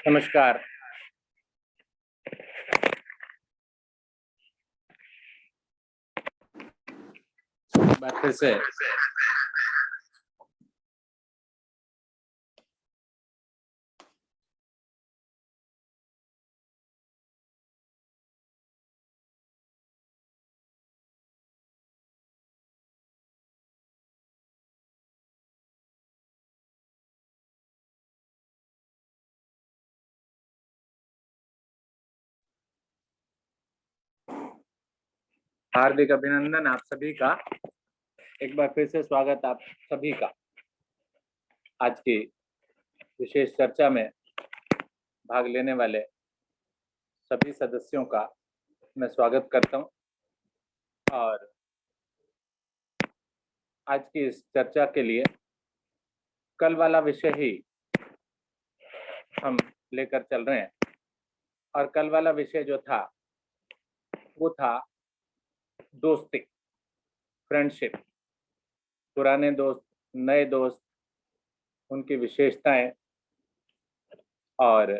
नमस्कार। बात फिर से हार्दिक अभिनंदन आप सभी का। एक बार फिर से स्वागत आप सभी का। आज की विशेष चर्चा में भाग लेने वाले सभी सदस्यों का मैं स्वागत करता हूं और आज की इस चर्चा के लिए कल वाला विषय ही हम लेकर चल रहे हैं और कल वाला विषय जो था वो था दोस्ती, फ्रेंडशिप। पुराने दोस्त, नए दोस्त, उनकी विशेषताएं और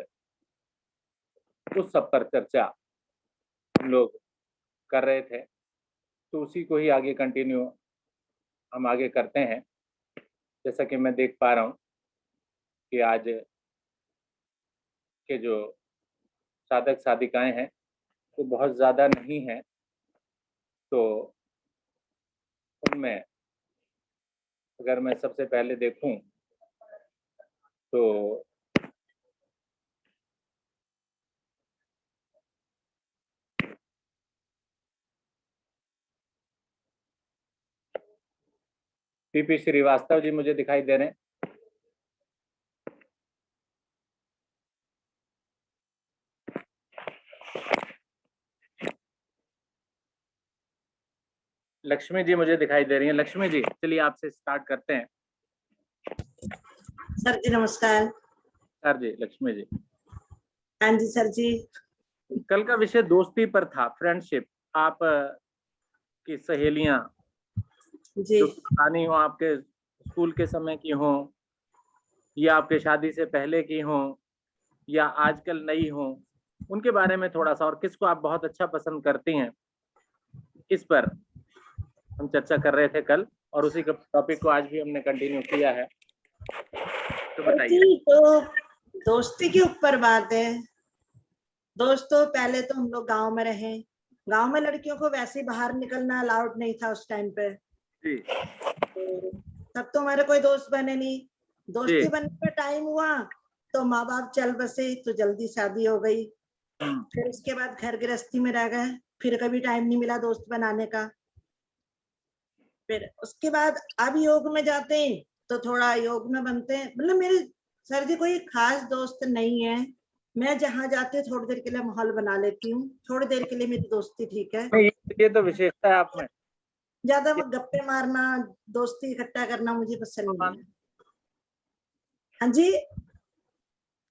उस सब पर चर्चा हम लोग कर रहे थे, तो उसी को ही आगे कंटिन्यू हम आगे करते हैं। जैसा कि मैं देख पा रहा हूँ कि आज के जो साधक साधिकाएं हैं वो बहुत ज़्यादा नहीं हैं, तो उनमें अगर मैं सबसे पहले देखूं तो पीपी श्रीवास्तव जी मुझे दिखाई दे रहे हैं। लक्ष्मी जी मुझे दिखाई दे रही हैं। लक्ष्मी जी, चलिए आपसे स्टार्ट करते हैं। सर जी नमस्कार। सर जी, लक्ष्मी जी। हाँ जी सर जी। कल का विषय दोस्ती पर था, फ्रेंडशिप। आप की सहेलियां जी जो पुरानी हो, आपके स्कूल के समय की हो या आपके शादी से पहले की हो या आजकल नई हो, उनके बारे में थोड़ा सा, और किसको आप बहुत अच्छा पसंद करती हैं, इस पर हम चर्चा कर रहे थे कल और उसी के टॉपिक को आज भी हमने कंटिन्यू किया है। तो बताइए। तो दोस्ती के ऊपर बात है। दोस्तों, पहले तो हम लोग गांव में रहे। गांव में लड़कियों को वैसे ही बाहर निकलना अलाउड नहीं था उस टाइम पे। जी। तो तब तो हमारे कोई दोस्त बने नहीं। दोस्ती बनने का टाइम हुआ तो माँ बाप चल बसे, तो जल्दी शादी हो गई। फिर उसके बाद घर गृहस्थी में रह गए, फिर कभी टाइम नहीं मिला दोस्त बनाने का। फिर उसके बाद अब योग में जाते हैं तो थोड़ा योग में बनते हैं। मतलब मेरे सर जी कोई खास दोस्त नहीं है। मैं जहाँ जाती हूँ थोड़ी देर के लिए माहौल बना लेती हूँ, थोड़ी देर के लिए मेरी दोस्ती ठीक है। ये तो विशेषता है आप में। ज्यादा वो गप्पे मारना, दोस्ती इकट्ठा करना मुझे पसंद नहीं है। हाँ जी।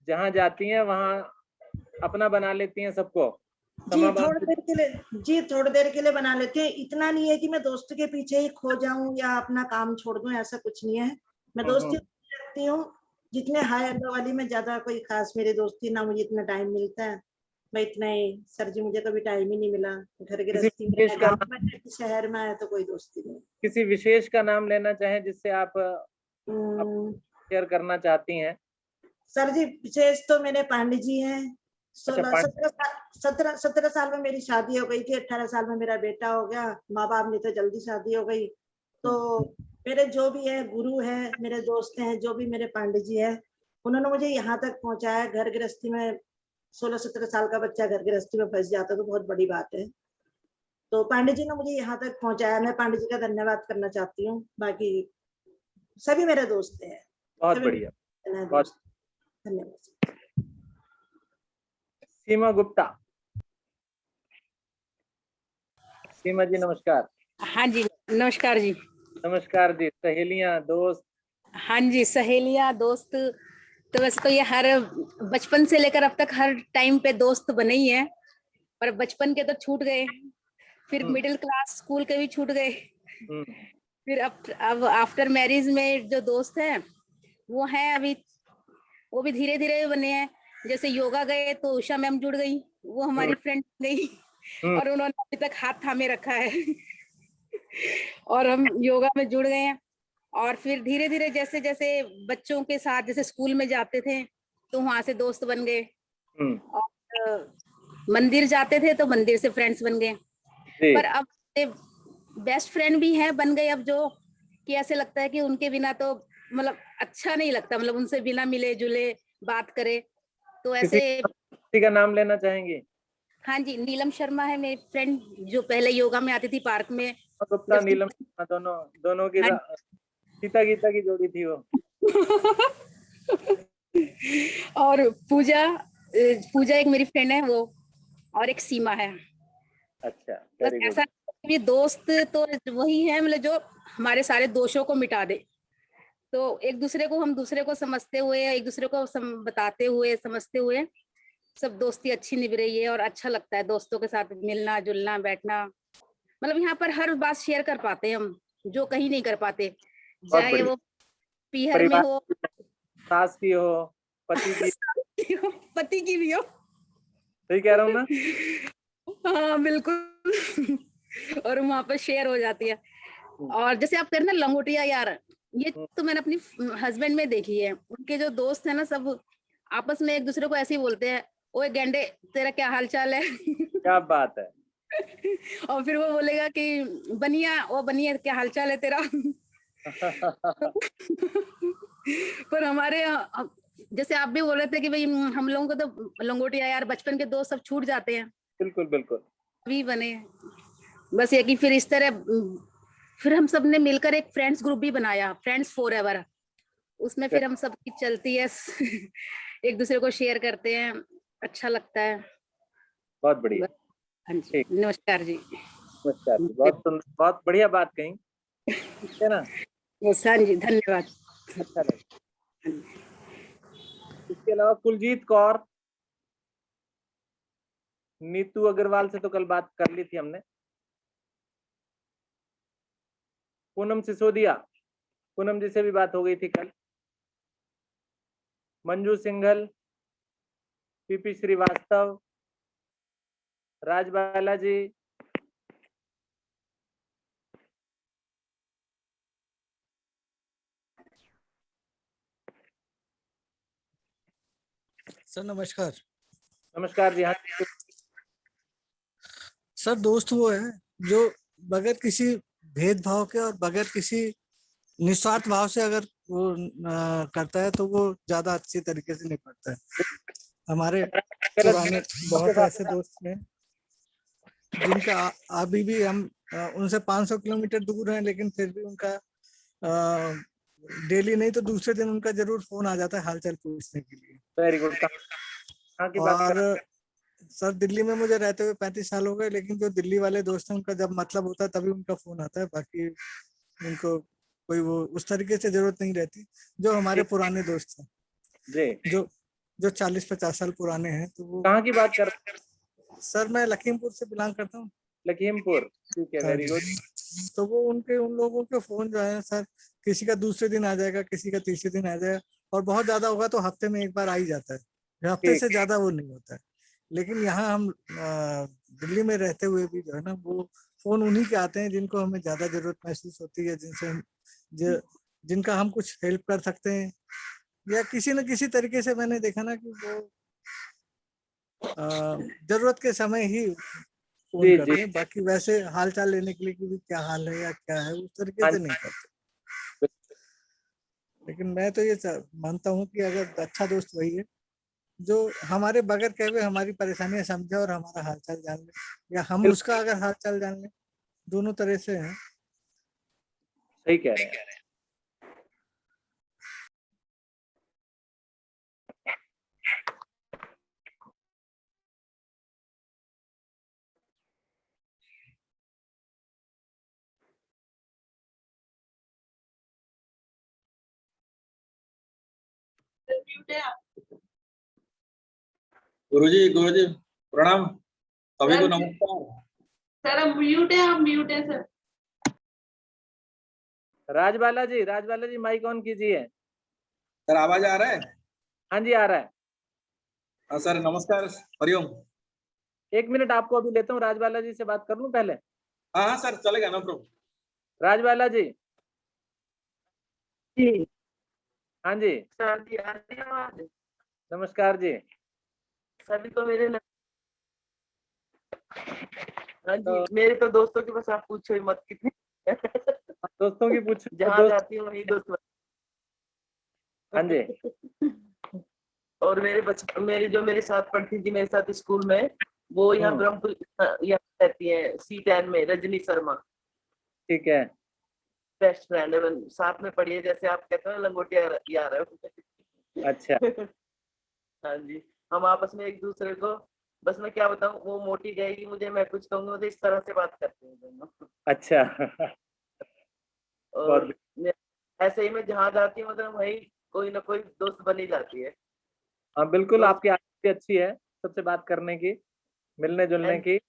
जहाँ जाती हैं वहाँ अपना बना लेती हैं सबको। जी थोड़ी देर के लिए, जी थोड़ी देर के लिए बना लेते हैं। इतना नहीं है कि मैं दोस्त के पीछे ही खो जाऊं या अपना काम छोड़ दूं, ऐसा कुछ नहीं है। मैं दोस्ती रखती हूँ जितने हाई अड्डा वाली में, ज्यादा कोई खास मेरी दोस्ती ना, मुझे इतना टाइम मिलता है। मैं इतना ही सर जी, मुझे कभी टाइम ही नहीं मिला। घर गृहस्थी में, गाँव में, शहर में आया तो कोई दोस्ती नहीं। किसी विशेष का नाम लेना चाहें जिससे आप शेयर करना चाहती हैं? सर जी विशेष तो मेरे पांडे जी हैं। 17 साल में मेरी शादी हो गई थी। 18 साल में मेरा बेटा हो गया। माँ बाप ने तो जल्दी शादी हो गई। तो मेरे जो भी है गुरु है, मेरे दोस्त हैं, जो भी मेरे पांडे जी है, उन्होंने मुझे यहाँ तक पहुंचाया। घर गृहस्थी में 16-17 साल का बच्चा घर गृहस्थी में फंस जाता तो बहुत बड़ी बात है। तो पांडे जी ने मुझे यहाँ तक पहुंचाया। मैं पांडे जी का धन्यवाद करना चाहती हूँ। बाकी सभी मेरे दोस्त हैं। बहुत बढ़िया, बहुत धन्यवाद। सीमा गुप्ता। सीमा जी नमस्कार। हाँ जी नमस्कार जी। नमस्कार जी। सहेलियां, दोस्त। हाँ जी, सहेलियां, दोस्त तो वैसे तो ये हर बचपन से लेकर अब तक हर टाइम पे दोस्त बने ही हैं, पर बचपन के तो छूट गए, फिर मिडिल क्लास स्कूल के भी छूट गए, फिर अब आफ्टर मैरिज में जो दोस्त हैं वो हैं अभी, वो भी धीरे धीरे बने हैं। जैसे योगा गए तो उषा मैम जुड़ गई, वो हमारी फ्रेंड गई और उन्होंने अभी तक हाथ थामे रखा है और हम योगा में जुड़ गए हैं। और फिर धीरे धीरे जैसे जैसे बच्चों के साथ जैसे स्कूल में जाते थे तो वहां से दोस्त बन गए, और मंदिर जाते थे तो मंदिर से फ्रेंड्स बन गए। पर अब बेस्ट फ्रेंड भी है बन गए अब, जो कि ऐसे लगता है कि उनके बिना तो मतलब अच्छा नहीं लगता, मतलब उनसे बिना मिले जुले बात करे तो ऐसे। किसी का नाम लेना चाहेंगे? हाँ जी, नीलम शर्मा है मेरी फ्रेंड, जो पहले योगा में आती थी पार्क में। गुप्ता, नीलम शर्मा, दोनों की सीता गीता की जोड़ी थी वो। और पूजा एक मेरी फ्रेंड है वो, और एक सीमा है। अच्छा, बस वेरी गुड। ऐसा ये दोस्त तो वही है मतलब जो हमारे सारे दोषों को मिटा दे। तो एक दूसरे को, हम दूसरे को समझते हुए, एक दूसरे को बताते हुए, समझते हुए सब दोस्ती अच्छी निभ रही है। और अच्छा लगता है दोस्तों के साथ मिलना जुलना बैठना, मतलब यहाँ पर हर बात शेयर कर पाते हैं हम, जो कहीं नहीं कर पाते, चाहे वो पीहर में हो, सास की हो, पति की पति की भी हो। सही कह रहा हूँ ना? हाँ बिल्कुल और वहां पर शेयर हो जाती है। और जैसे आप कह रहे ना लंगोटिया यार, ये तो मैंने अपनी हस्बैंड में देखी है। उनके जो दोस्त है ना सब आपस में एक दूसरे को ऐसे ही बोलते हैं, ओए गेंडे तेरा क्या हाल चाल है क्या बात है। और फिर वो बोलेगा कि बनिया, ओ बनिया क्या हाल चाल है तेरा पर हमारे जैसे आप भी बोल रहे थे कि भाई हम लोगों को तो लंगोटिया यार बचपन के दोस्त सब छूट जाते हैं। बिल्कुल बिल्कुल अभी बने, बस ये कि फिर इस तरह फिर हम सब ने मिलकर एक फ्रेंड्स ग्रुप भी बनाया, फ्रेंड्स फॉर एवर। उसमें फिर हम सब की चलती है एक दूसरे को शेयर करते हैं, अच्छा लगता है। बहुत बढ़िया। हाँ जी, नमस्कार जी। नमस्कार जी, बहुत सुंदर, बहुत बढ़िया बात कही, ठीक है ना? बस हाँ जी, धन्यवाद। अच्छा लगा। इसके अलावा कुलजीत कौर, नीतू अग्रवाल से तो कल बात कर ली थी हमने। पूनम सिसोदिया, पूनम जी से भी बात हो गई थी कल। मंजू सिंघल, पीपी श्रीवास्तव, राज बालाजी, सर नमस्कार। नमस्कार जी। हाँ सर दोस्त वो है जो बगैर किसी भेदभाव के और बगैर किसी निस्वार्थ भाव से अगर वो करता है तो वो ज्यादा अच्छी तरीके से निपटता है। हमारे पुराने बहुत ऐसे दोस्त हैं जिनका अभी भी हम उनसे 500 किलोमीटर दूर हैं, लेकिन फिर भी उनका डेली नहीं तो दूसरे दिन उनका जरूर फोन आ जाता है हालचाल पूछने के लिए। Very good. कहाँ की बात कर? और सर दिल्ली में मुझे रहते हुए 35 साल हो गए, लेकिन जो दिल्ली वाले दोस्त हैं उनका जब मतलब होता है तभी उनका फोन आता है, बाकी उनको कोई वो उस तरीके से जरूरत नहीं रहती। जो हमारे पुराने दोस्त हैं जी, जो 40-50 साल पुराने हैं, तो वो कहाँ की बात कर? सर मैं लखीमपुर से बिलोंग करता हूँ। लखीमपुर, ठीक है, वेरी गुड। तो वो उन लोगों के फोन जो है सर, किसी का दूसरे दिन आ जाएगा, किसी का तीसरे दिन आ जाएगा, और बहुत ज्यादा होगा तो हफ्ते में एक बार आ ही जाता है। हफ्ते से ज्यादा वो नहीं होता है। लेकिन यहाँ हम दिल्ली में रहते हुए भी जो है ना, वो फोन उन्हीं के आते हैं जिनको हमें ज्यादा जरूरत महसूस होती है, जिनसे हम जिनका हम कुछ हेल्प कर सकते हैं, या किसी न किसी तरीके से मैंने देखा ना कि वो जरूरत के समय ही फोन करते हैं। बाकी वैसे हाल चाल लेने के लिए कि क्या हाल है या क्या है उस तरीके से नहीं करते। लेकिन मैं तो ये मानता हूँ कि अगर अच्छा दोस्त वही है जो हमारे बगैर कहे हुए हमारी परेशानियां समझे और हमारा हालचाल जान ले, या हम उसका अगर हालचाल जान ले, दोनों तरह से हैं। सही कह रहे हैं। गुरुजी प्रणाम, सभी को नमस्कार। सर हम म्यूट है sir. Raj Balaji mike on कीजिए। सर आवाज आ रहा है? हाँ जी, आ रहा है। हाँ सर नमस्कार, हरिओम। एक मिनट आपको अभी लेता हूँ, राजबाला जी से बात कर लूं पहले। हाँ हाँ सर चलेगा, नो प्रॉब्लम। राजबाला जी। जी हाँ जी, सर जी, आ रही है आवाज? नमस्कार जी। सभी तो मेरे हाँ जी, तो मेरे तो दोस्तों की बस आप पूछो ही मत कितनी दोस्तों की पूछ जहाँ दोस्त। जाती हूँ वही दोस्त हाँ जी। और मेरी जो मेरे साथ पढ़ती थी मेरे साथ स्कूल में, वो यहाँ हम्म, ब्रह्मपुर यहाँ रहती है C10 में, रजनी शर्मा। ठीक है। बेस्ट फ्रेंड है, साथ में पढ़ी है, जैसे आप कहते हो ना, लंगोटिया यार है। अच्छा। हाँ जी, हम आपस में एक दूसरे को, बस मैं क्या बताऊं, वो मोटी गएगी मुझे, मैं कुछ कहूंगा तो इस तरह से बात करते हैं दोनों। अच्छा। बहुत और ऐसे ही मैं जहाँ जाती हूँ मतलब वही कोई ना कोई दोस्त बन ही जाती है। हाँ बिल्कुल, दोस्त आपकी आदत भी अच्छी है सबसे बात करने की, मिलने जुलने एंड की।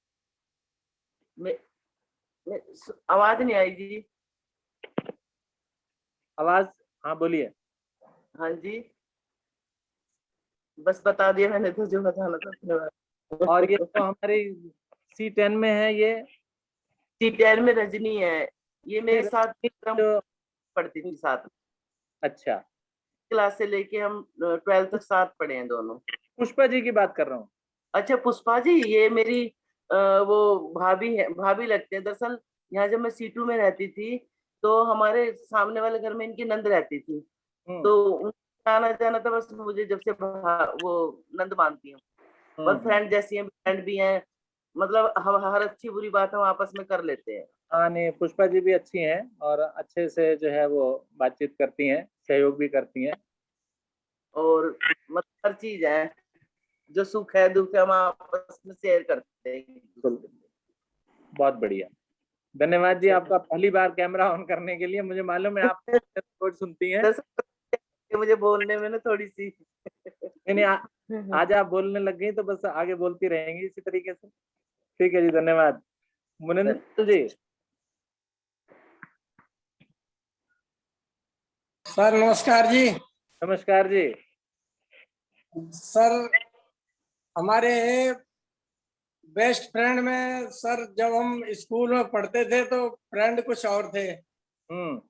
में, आवाज नहीं आई जी। आवाज, हाँ बोलिए। हाँ जी, बस बता दिया मैंने तो जो बताना था। और ये तो हमारी C10 में है ये। C10 में रजनी है, ये मेरे साथ क्रम जो पढ़ती थी साथ में। अच्छा, क्लास से लेके हम 12th तक साथ पढ़े हैं दोनों। पुष्पा जी की बात कर रहा हूँ। अच्छा पुष्पा जी, ये मेरी वो भाभी है, भाभी लगते हैं दरअसल। यहाँ जब मैं C2 में रहती थी तो हमारे सामने वाले घर में इनकी नंद रहती थी, हम्म तो उनका आना जाना था, बस मुझे जब से वो नंद मानती हूँ, बस हम्म। फ्रेंड जैसी हैं, फ्रेंड भी हैं, मतलब हम हर अच्छी बुरी बात हम आपस में कर लेते हैं। हाँ नहीं, पुष्पा जी भी अच्छी हैं और अच्छे से जो है वो बातचीत करती हैं, सहयोग भी करती हैं। और मतलब हर चीज है, जो सुख है दुख है हम आपस में शेयर करते हैं एक दूसरे बिल्कुल, से। बहुत बढ़िया। धन्यवाद जी चलिए। आपका पहली बार कैमरा ऑन करने के लिए। मुझे मालूम है आप रोज सुनती हैं। दरअसल मुझे बोलने में ना थोड़ी सी नहीं नहीं, आज आप बोलने लग गई तो बस आगे बोलती रहेंगी इसी तरीके से। ठीक है जी, धन्यवाद। मुनिंदर जी। सर नमस्कार जी। नमस्कार जी। सर हमारे बेस्ट फ्रेंड में सर, जब हम स्कूल में पढ़ते थे तो फ्रेंड कुछ और थे, हम्म।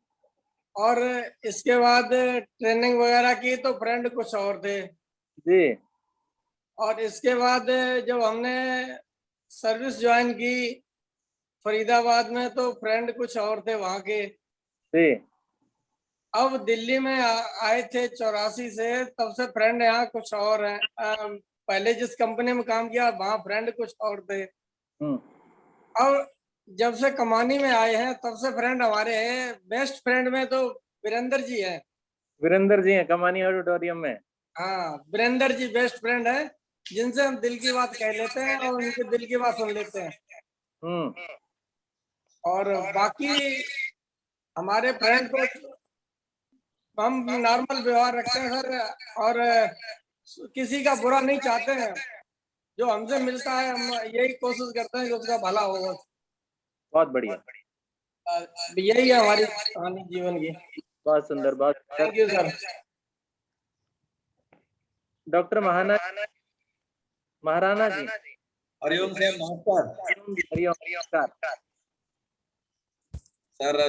और इसके बाद ट्रेनिंग वगैरह की तो फ्रेंड कुछ और थे, जी और इसके बाद जब हमने सर्विस ज्वाइन की फरीदाबाद में तो फ्रेंड कुछ और थे वहाँ के। जी। अब दिल्ली में आए थे 84 से, तब से फ्रेंड यहाँ कुछ और हैं। पहले जिस कंपनी में काम किया वहाँ फ्रेंड कुछ और थे। हम्म। अब जब से कमानी में आए हैं तब से फ्रेंड हमारे हैं। बेस्ट फ्रेंड में तो वीरेंद्र जी हैं। वीरेंद्र जी हैं कमानी ऑडिटोरियम में। हाँ, वीरेंद्र जी बेस्ट फ्रेंड है, जिनसे हम दिल की बात कह लेते हैं और उनके दिल की बात सुन लेते हैं। हम्म। और बाकी हमारे फ्रेंड को हम नॉर्मल व्यवहार रखते हैं सर, और किसी का बुरा नहीं चाहते हैं। जो हमसे मिलता है हम यही कोशिश करते हैं कि उसका भला हो बस। बहुत बढ़िया। यही है हमारी कहानी जीवन की। बहुत सुंदर, बहुत थैंक सुंदर। You sir. Doctor Mahana Maharana ji. Hariom sir नमस्कार। हरिओम, नमस्कार। सर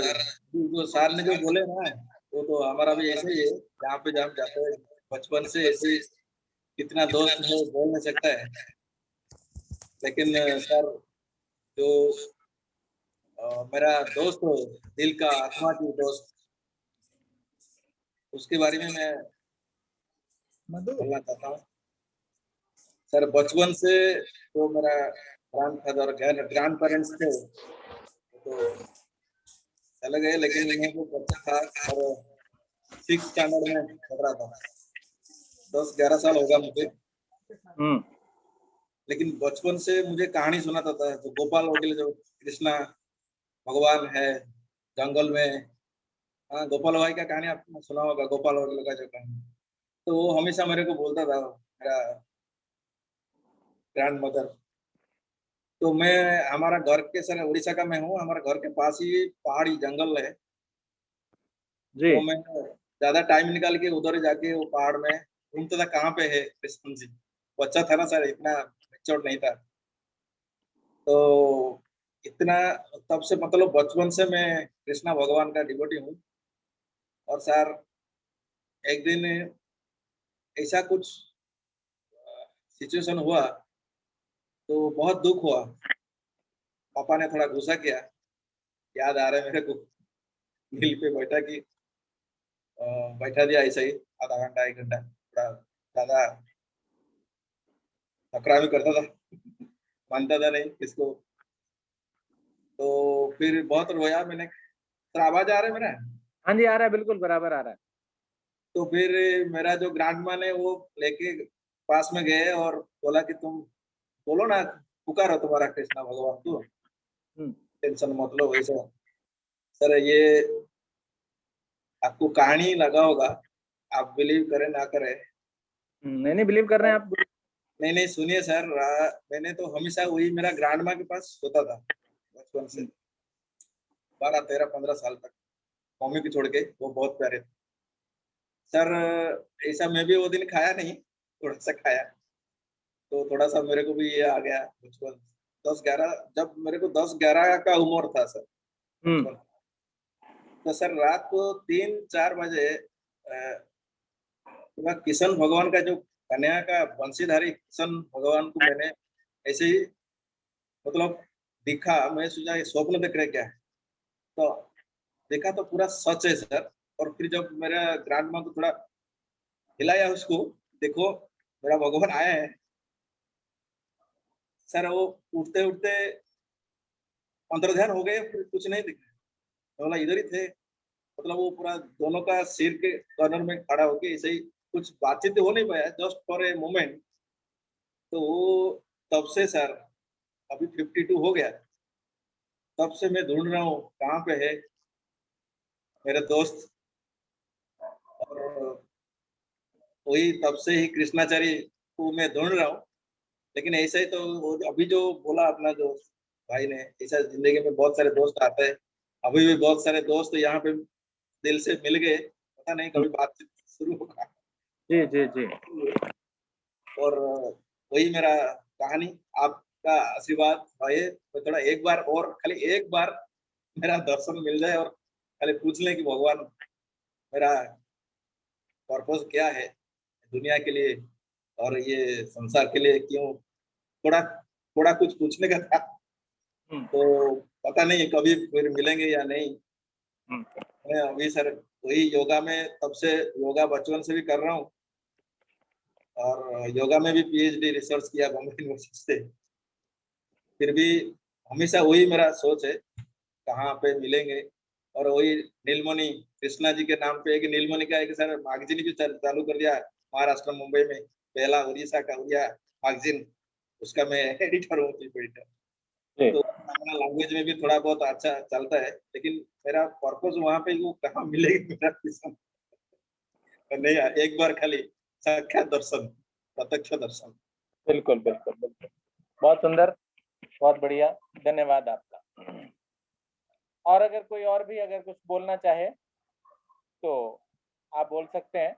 जो सर ने जो बोले ना, वो तो हमारा भी ऐसे ही है। जहाँ पे जहाँ जाते हैं बचपन से ऐसे ही, कितना दोस्त है बोल नहीं सकता है। लेकिन सर जो मेरा दोस्त हो, दिल का आत्मा की दोस्त, उसके बारे में मैं बोलना चाहता हूँ। सर बचपन से तो मेरा ग्रैंड फादर ग्रैंड पेरेंट्स थे, तो चले गए, लेकिन मैं तो बच्चा था और 6th स्टैंडर्ड में पढ़ रहा था। 10-11 साल होगा मुझे। हम्म। लेकिन बचपन से मुझे कहानी सुनाता था, जो गोपाल वगैरह, जो कृष्णा भगवान है जंगल में। हाँ, गोपाल भाई का कहानी आपने सुना होगा, गोपाल वगैरह का जो कहानी, तो वो हमेशा मेरे को बोलता था मेरा ग्रैंड मदर। तो मैं, हमारा घर के, सर उड़ीसा का मैं हूँ, हमारे घर के पास ही पहाड़ी जंगल है। जी। तो मैं ज्यादा टाइम निकाल के उधर जाके वो पहाड़ में ढूंढता था कहाँ पे है कृष्ण जी, बच्चा था ना सर, इतना मेच्योर नहीं था। तो इतना तब से मतलब बचपन से मैं कृष्णा भगवान का डिवोटी हूँ। और सर एक दिन ऐसा कुछ सिचुएशन हुआ तो बहुत दुख हुआ। पापा ने थोड़ा गुस्सा किया, याद आ रहा है मेरे को, मिल पे बैठा कि बैठा दिया ऐसा ही आधा घंटा 1 घंटा, थोड़ा ज्यादा टकराव भी करता था, मानता था नहीं किसको। तो फिर बहुत रोया मैंने। सर आवाज आ रहा है मेरा? हाँ जी, आ रहा है, बिल्कुल बराबर आ रहा है। तो फिर मेरा जो ग्रैंडमा ने वो लेके पास में गए और बोला कि तुम बोलो ना, पुकारो तुम्हारा कृष्णा भगवान को, हम्म, टेंशन मत लो वैसा। सर ये आपको कहानी लगा होगा, आप बिलीव करें ना करें। नहीं नहीं, बिलीव कर रहे हैं आप। नहीं नहीं, सुनिए सर, मैंने तो हमेशा वही मेरा ग्रैंडमा के पास होता था बचपन से, 12 13 15 साल तक, मम्मी को छोड़ के। वो बहुत प्यारे थे सर। ऐसा मैं भी वो दिन खाया नहीं, थोड़ा सा खाया, तो थोड़ा सा मेरे को भी ये आ गया बचपन। 10 11, जब मेरे को 10 11 का उम्र था सर, हम्म, बचपन। तो सर रात को 3 4 बजे पूरा किशन भगवान का जो कन्या का वंशीधारी किशन भगवान को मैंने ऐसे ही मतलब दिखा। मैं सोचा ये स्वप्न देख रहे क्या है, तो देखा तो पूरा सच है सर। और फिर जब मेरा ग्रैंड माँ को थोड़ा हिलाया उसको, देखो मेरा भगवान आया है सर, वो उठते उठते अंतर्ध्यान हो गए, फिर कुछ नहीं दिखा। मैं बोला इधर ही थे, मतलब वो पूरा दोनों का सिर के कॉर्नर में खड़ा होके ऐसे ही कुछ बातचीत हो नहीं पाया, जस्ट फॉर ए मोमेंट। तो वो तब से सर, अभी 52 हो गया, तब से मैं ढूंढ रहा हूँ कहाँ पे है मेरे दोस्त। और वही तब से ही कृष्णाचारी को मैं ढूंढ रहा हूँ। लेकिन ऐसा ही तो वो अभी जो बोला अपना जो भाई ने, ऐसा जिंदगी में बहुत सारे दोस्त आते हैं। अभी भी बहुत सारे दोस्त यहाँ पे दिल से मिल गए, पता नहीं कभी बातचीत शुरू होगा। जी जी जी। और वही मेरा कहानी, आपका आशीर्वाद भाई, तो थोड़ा एक बार और, खाली एक बार मेरा दर्शन मिल जाए और खाली पूछ लें कि भगवान मेरा पर्पस क्या है दुनिया के लिए और ये संसार के लिए, क्यों, थोड़ा थोड़ा कुछ पूछने का था। हम्म, तो पता नहीं कभी फिर मिलेंगे या नहीं। हम्म, मैं अभी सर वही योगा में, तब से योगा बचपन से भी कर रहा हूँ। और योगा में भी पीएचडी रिसर्च किया बॉम्बे यूनिवर्सिटी से। फिर भी हमेशा वही मेरा सोच है, कहाँ पे मिलेंगे। और वही नीलमणि, कृष्णा जी के नाम पे एक नीलमणि का एक सर मैगजीन भी चालू कर दिया महाराष्ट्र मुंबई में, पहला उड़ीसा का उड़िया मैगजीन, उसका मैं एडिटर हूँ, चीफ एडिटर। जी। तो अपना लैंग्वेज में भी थोड़ा बहुत अच्छा चलता है, लेकिन मेरा पर्पस वहाँ पे वो कहाँ मिलेगी मेरा किस्म नहीं। एक बार खाली साक्षात दर्शन, प्रत्यक्ष दर्शन। बिल्कुल बिल्कुल बिल्कुल, बहुत सुंदर, बहुत बढ़िया, धन्यवाद आपका। और अगर कोई और भी अगर कुछ बोलना चाहे तो आप बोल सकते हैं।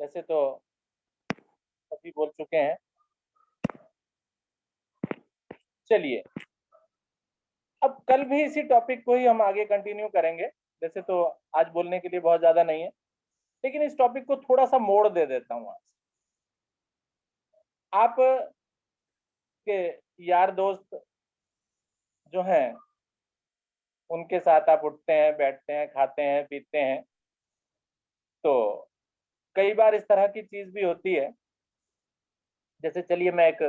वैसे तो सभी बोल चुके हैं। चलिए, अब कल भी इसी टॉपिक को ही हम आगे कंटिन्यू करेंगे। वैसे तो आज बोलने के लिए बहुत ज्यादा नहीं है, लेकिन इस टॉपिक को थोड़ा सा मोड़ दे देता हूँ आज। आप के यार दोस्त जो हैं, उनके साथ आप उठते हैं, बैठते हैं, खाते हैं, पीते हैं, तो कई बार इस तरह की चीज भी होती है। जैसे चलिए मैं एक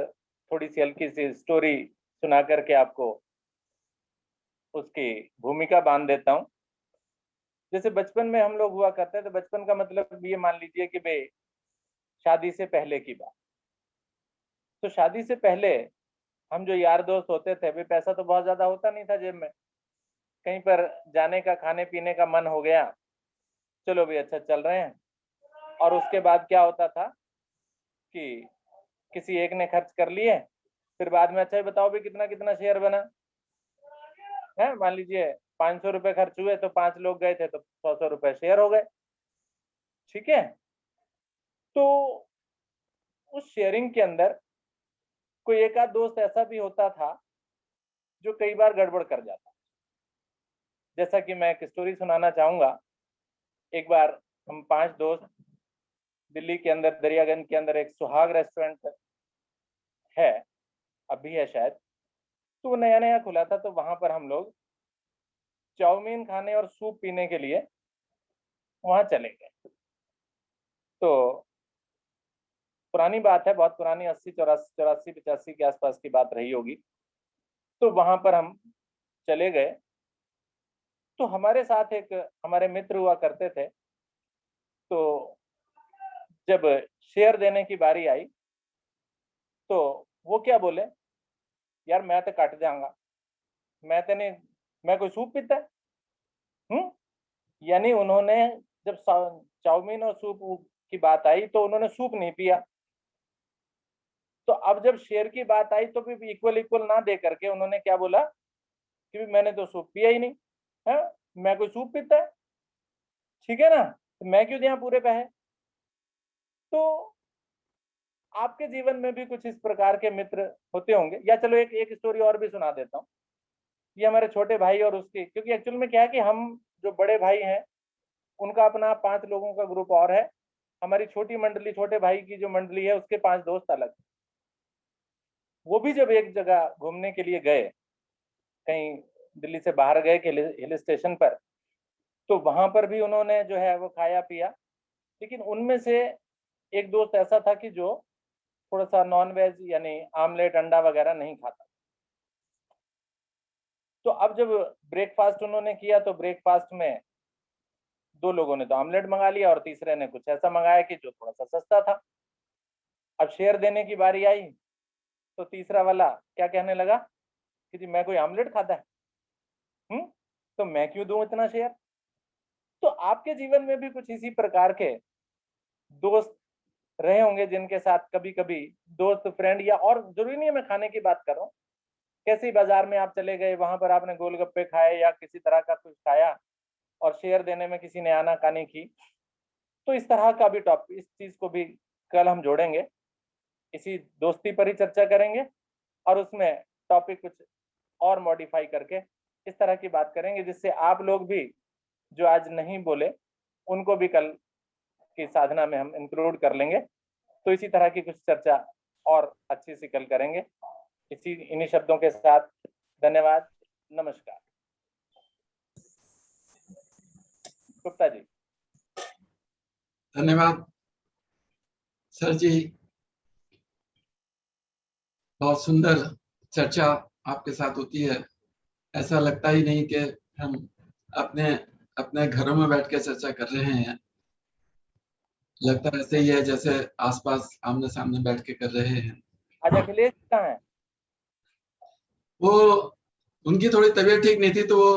थोड़ी सी हल्की सी स्टोरी सुना करके आपको उसकी भूमिका बांध देता हूँ। जैसे बचपन में हम लोग हुआ करते हैं, तो बचपन का मतलब ये मान लीजिए कि भाई शादी से पहले की बात। तो शादी से पहले हम जो यार दोस्त होते थे, भाई पैसा तो बहुत ज्यादा होता नहीं था जेब में, कहीं पर जाने का, खाने पीने का मन हो गया, चलो भाई अच्छा चल रहे हैं। और उसके बाद क्या होता था कि किसी एक ने खर्च कर लिए, फिर बाद में अच्छा बताओ भी कितना कितना शेयर बना है। मान लीजिए 500 रुपए खर्च हुए, तो 5 लोग गए थे तो 100 100 रुपए शेयर हो गए। ठीक है। तो उस शेयरिंग के अंदर कोई एक आध दोस्त ऐसा भी होता था जो कई बार गड़बड़ कर जाता। जैसा कि मैं एक स्टोरी सुनाना चाहूंगा। एक बार हम 5 दोस्त दिल्ली के अंदर दरियागंज के अंदर एक सुहाग रेस्टोरेंट है, अभी है शायद, तो वो नया नया खुला था। तो वहां पर हम लोग चाउमीन खाने और सूप पीने के लिए वहां चले गए। तो पुरानी बात है, बहुत पुरानी, 80 84 85 के आसपास की बात रही होगी। तो वहां पर हम चले गए। तो हमारे साथ एक हमारे मित्र हुआ करते थे। तो जब शेयर देने की बारी आई तो वो क्या बोले, यार मैं तो कट जाऊंगा, मैं कोई सूप पीता है। यानी उन्होंने जब चाउमीन और सूप की बात आई तो उन्होंने सूप नहीं पिया। तो अब जब शेयर की बात आई तो भी इक्वल ना दे करके उन्होंने क्या बोला कि मैंने तो सूप पिया ही नहीं है, मैं कोई सूप पीता है, ठीक है ना, तो मैं क्यों दिया पूरे पैसे। तो आपके जीवन में भी कुछ इस प्रकार के मित्र होते होंगे। या चलो एक स्टोरी और भी सुना देता हूँ। ये हमारे छोटे भाई और उसके, क्योंकि एक्चुअल में क्या है कि हम जो बड़े भाई हैं उनका अपना 5 लोगों का ग्रुप और है, हमारी छोटी मंडली, छोटे भाई की जो मंडली है उसके 5 दोस्त अलग। वो भी जब एक जगह घूमने के लिए गए, कहीं दिल्ली से बाहर गए हिल स्टेशन पर, तो वहां पर भी उन्होंने जो है वो खाया पिया। लेकिन उनमें से एक दोस्त ऐसा था कि जो थोड़ा सा नॉन वेज यानी आमलेट अंडा वगैरह नहीं खाता। तो अब जब ब्रेकफास्ट उन्होंने किया तो ब्रेकफास्ट में 2 लोगों ने तो आमलेट मंगा लिया और तीसरे ने कुछ ऐसा मंगाया कि जो थोड़ा सा सस्ता था। अब शेयर देने की बारी आई तो तीसरा वाला क्या कहने लगा कि जी मैं कोई आमलेट खाता है, तो मैं क्यों दूं इतना शेयर। तो आपके जीवन में भी कुछ इसी प्रकार के दोस्त रहे होंगे जिनके साथ कभी कभी दोस्त फ्रेंड, या और जरूरी नहीं है मैं खाने की बात कर रहा हूँ, कैसे बाजार में आप चले गए, वहां पर आपने गोलगप्पे खाए या किसी तरह का कुछ खाया और शेयर देने में किसी ने आनाकानी की। तो इस तरह का भी टॉपिक, इस चीज को भी कल हम जोड़ेंगे, इसी दोस्ती पर ही चर्चा करेंगे और उसमें टॉपिक कुछ और मॉडिफाई करके इस तरह की बात करेंगे जिससे आप लोग भी जो आज नहीं बोले उनको भी कल की साधना में हम इंक्लूड कर लेंगे। तो इसी तरह की कुछ चर्चा और अच्छी सी कल करेंगे। इन्हीं शब्दों के साथ धन्यवाद, नमस्कार। गुप्ता जी। धन्यवाद सर जी, बहुत सुंदर चर्चा आपके साथ होती है। ऐसा लगता ही नहीं कि हम अपने अपने घरों में बैठ के चर्चा कर रहे हैं, लगता ऐसे ही है जैसे आसपास आमने सामने बैठ के कर रहे हैं। आज अखिलेश कहाँ है? वो उनकी थोड़ी तबीयत ठीक नहीं थी तो वो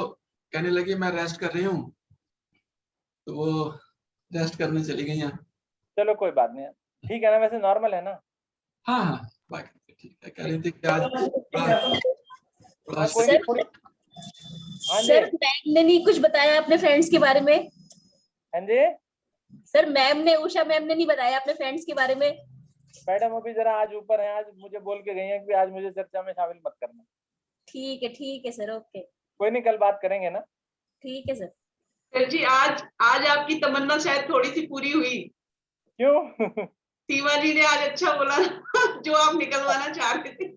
कहने लगी मैं रेस्ट कर रही हूँ, तो वो रेस्ट करने चली गई हैं। चलो कोई बात नहीं, ठीक है ना, वैसे नॉर्मल है ना। हाँ हाँ बाकी ठीक है। कह रही थी कि आज सर मैम ने नहीं कुछ बताया अपने फ्रेंड्स के बारे में। हाँ जी सर उषा मैम ने नहीं बताया अपने फ्रेंड्स के बारे में। मैडम अभी जरा आज ऊपर है, आज मुझे बोल के गई हैं कि आज मुझे चर्चा में शामिल मत करना। ठीक है सर, ओके। कोई नहीं, कल बात करेंगे ना। ठीक है सर। सर जी आज आपकी तमन्ना शायद थोड़ी सी पूरी हुई। क्यों? सीमा जी ने आज अच्छा बोला जो आप निकलवाना चाह रहे थे।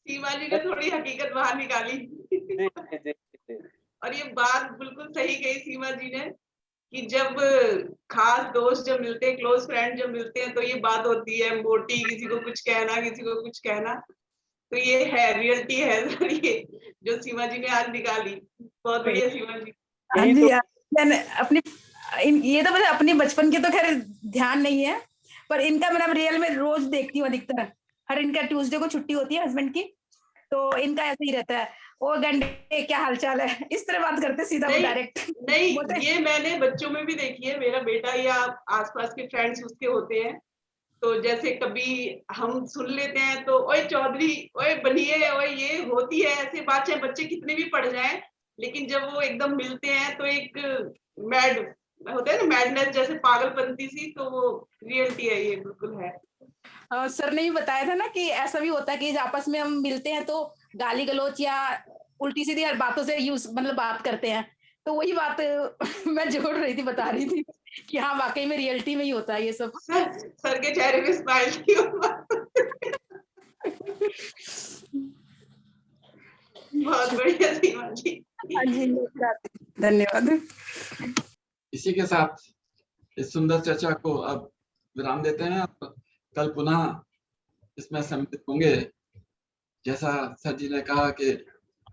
सीमा जी ने थोड़ी हकीकत बाहर निकाली। जी। और ये बात बिल्कुल सही कही सीमा जी ने कि जब खास दोस्त जब मिलते हैं, क्लोज फ्रेंड जब मिलते हैं तो ये बात होती है मोटी, किसी को कुछ कहना, किसी को कुछ कहना। तो ये है, रियलिटी है सर, ये जो सीमा जी ने आज निकाली। बहुत बढ़िया सीमा जी। हाँ जी, मैंने अपनी ये तो मुझे अपनी बचपन के तो खैर ध्यान नहीं है, पर इनका मैं रियल में रोज देखती हूँ अधिकतर। हर इनका ट्यूसडे को छुट्टी होती है हस्बैंड की, तो इनका ऐसे ही रहता है, ओ गंडे क्या हालचाल है, इस तरह बात करते सीधा डायरेक्ट। नहीं ये मैंने बच्चों में भी देखी है, मेरा बेटा या आसपास के फ्रेंड्स उसके होते हैं, तो जैसे कभी हम सुन लेते हैं तो ओए चौधरी, ओए बनिए, ओए ये होती है ऐसे बात, चाहे बच्चे कितने भी पढ़ जाएं, लेकिन जब वो एकदम मिलते हैं तो एक मैड होता है ना मैडनेस, जैसे पागलपंती सी, तो वो रियलिटी है, ये बिल्कुल है। सर ने भी बताया था ना कि ऐसा भी होता है कि आपस में हम मिलते हैं तो गाली गलौच या उल्टी सीधी हर बातों से यूज मतलब बात करते हैं, तो वही बात मैं जोड़ रही थी, बता रही थी कि हाँ वाकई में रियलिटी में ही होता है ये सब। सर के चेहरे पे स्माइल की बहुत बढ़िया सीमा जी। हाँ जी, धन्यवाद। इसी के साथ इस सुंदर चर्चा को अब विराम देते हैं। कल पुनः इसमें सम्मिलित होंगे। जैसा सर जी ने कहा कि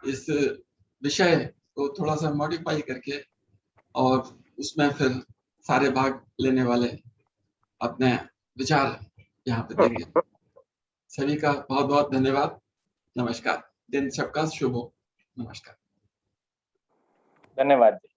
इस विषय को थोड़ा सा मॉडिफाई करके और उसमें फिर सारे भाग लेने वाले अपने विचार यहाँ पे देंगे। सभी का बहुत बहुत धन्यवाद। नमस्कार। दिन सबका शुभ हो। नमस्कार। धन्यवाद जी।